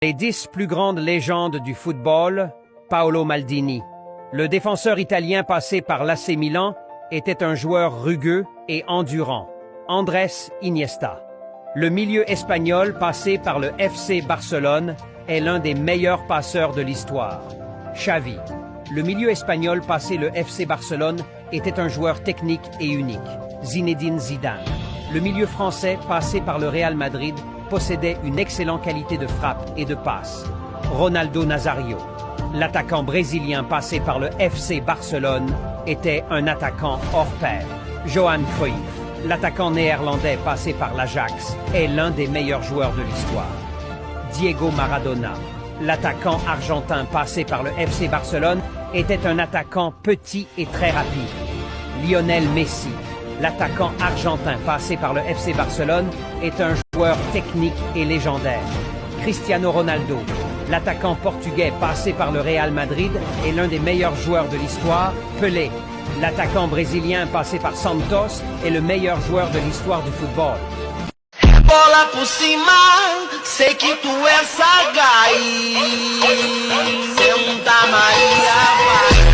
Les 10 plus grandes légendes du football, Paolo Maldini. Le défenseur italien passé par l'AC Milan était un joueur rugueux et endurant, Andrés Iniesta. Le milieu espagnol passé par le FC Barcelone est l'un des meilleurs passeurs de l'histoire, Xavi. Le milieu espagnol passé le FC Barcelone était un joueur technique et unique, Zinedine Zidane. Le milieu français passé par le Real Madrid possédait une excellente qualité de frappe et de passe, Ronaldo Nazario. L'attaquant brésilien passé par le FC Barcelone était un attaquant hors pair, Johan Cruyff. L'attaquant néerlandais passé par l'Ajax est l'un des meilleurs joueurs de l'histoire, Diego Maradona. L'attaquant argentin passé par le FC Barcelone était un attaquant petit et très rapide, Lionel Messi. L'attaquant argentin passé par le FC Barcelone est un joueur technique et légendaire, Cristiano Ronaldo. L'attaquant portugais passé par le Real Madrid est l'un des meilleurs joueurs de l'histoire, Pelé. L'attaquant brésilien passé par Santos est le meilleur joueur de l'histoire du football. Bola por cima, sei que tu és sagaz. Senta Maria, vai.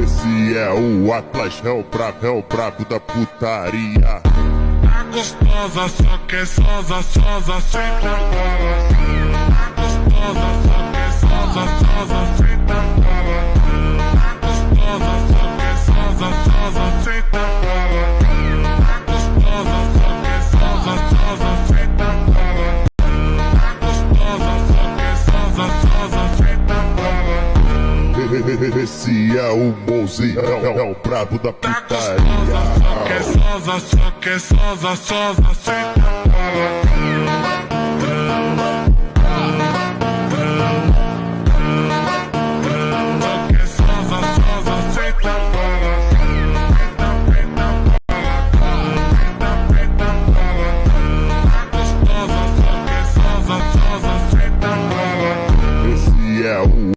Esse é o Atlas, é o brabo da putaria. Gostosa, só que é sosa, sosa, senta bola. Gostosa, só que é sosa, sosa, senta bola. Gostosa, só que é sosa, sosa, senta bola. Gostosa, só que é sosa, sosa, senta bola. Gostosa, só que é sosa, sosa, senta bola. Esse é o Mozão, é o brabo da putaria. Só que é sosa, sosa, senta bola.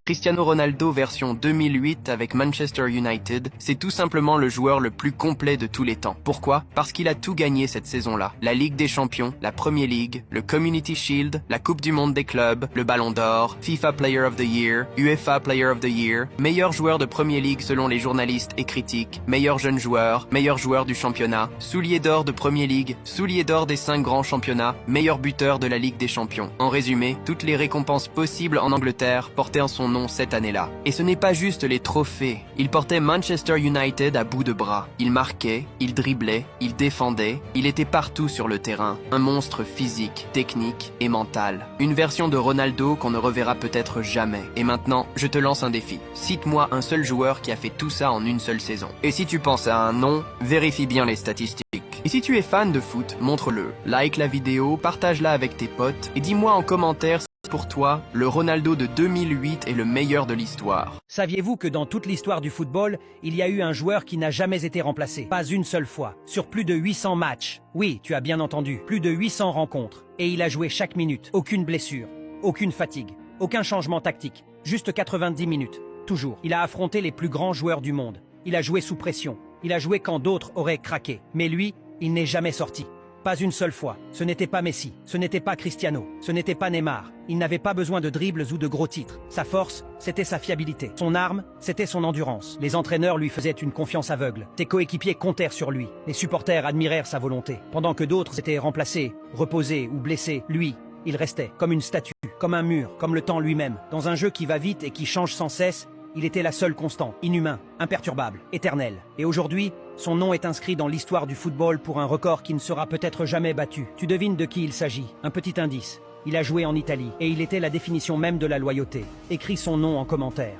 Cristiano Ronaldo version 2008 avec Manchester United, c'est tout simplement le joueur le plus complet de tous les temps. Pourquoi? Parce qu'il a tout gagné cette saison-là. La Ligue des Champions, la Premier League, le Community Shield, la Coupe du Monde des clubs, le Ballon d'Or, FIFA Player of the Year, UEFA Player of the Year, meilleur joueur de Premier League selon les journalistes et critiques, meilleur jeune joueur, meilleur joueur du championnat, soulier d'or de Premier League, soulier d'or des 5 grands championnats, meilleur buteur de la Ligue des Champions. En résumé, toutes les récompenses possibles en Angleterre portaient en son nom cette année-là. Et ce n'est pas juste les trophées. Il portait Manchester United à bout de bras. Il marquait, il driblait, il défendait, il était partout sur le terrain. Un monstre physique, technique et mental. Une version de Ronaldo qu'on ne reverra peut-être jamais. Et maintenant, je te lance un défi. Cite-moi un seul joueur qui a fait tout ça en une seule saison. Et si tu penses à un nom, vérifie bien les statistiques. Et si tu es fan de foot, montre-le. Like la vidéo, partage-la avec tes potes et dis-moi en commentaire si pour toi, le Ronaldo de 2008 est le meilleur de l'histoire. Saviez-vous que dans toute l'histoire du football, il y a eu un joueur qui n'a jamais été remplacé? Pas une seule fois. Sur plus de 800 matchs. Oui, tu as bien entendu. Plus de 800 rencontres. Et il a joué chaque minute. Aucune blessure. Aucune fatigue. Aucun changement tactique. Juste 90 minutes. Toujours. Il a affronté les plus grands joueurs du monde. Il a joué sous pression. Il a joué quand d'autres auraient craqué. Mais lui, il n'est jamais sorti. Pas une seule fois. Ce n'était pas Messi, ce n'était pas Cristiano, ce n'était pas Neymar. Il n'avait pas besoin de dribbles ou de gros titres. Sa force, c'était sa fiabilité. Son arme, c'était son endurance. Les entraîneurs lui faisaient une confiance aveugle. Ses coéquipiers comptèrent sur lui. Les supporters admirèrent sa volonté. Pendant que d'autres étaient remplacés, reposés ou blessés, lui, il restait comme une statue, comme un mur, comme le temps lui-même. Dans un jeu qui va vite et qui change sans cesse, il était la seule constante, inhumain, imperturbable, éternel. Et aujourd'hui, son nom est inscrit dans l'histoire du football pour un record qui ne sera peut-être jamais battu. Tu devines de qui il s'agit. Un petit indice. Il a joué en Italie et il était la définition même de la loyauté. Écris son nom en commentaire.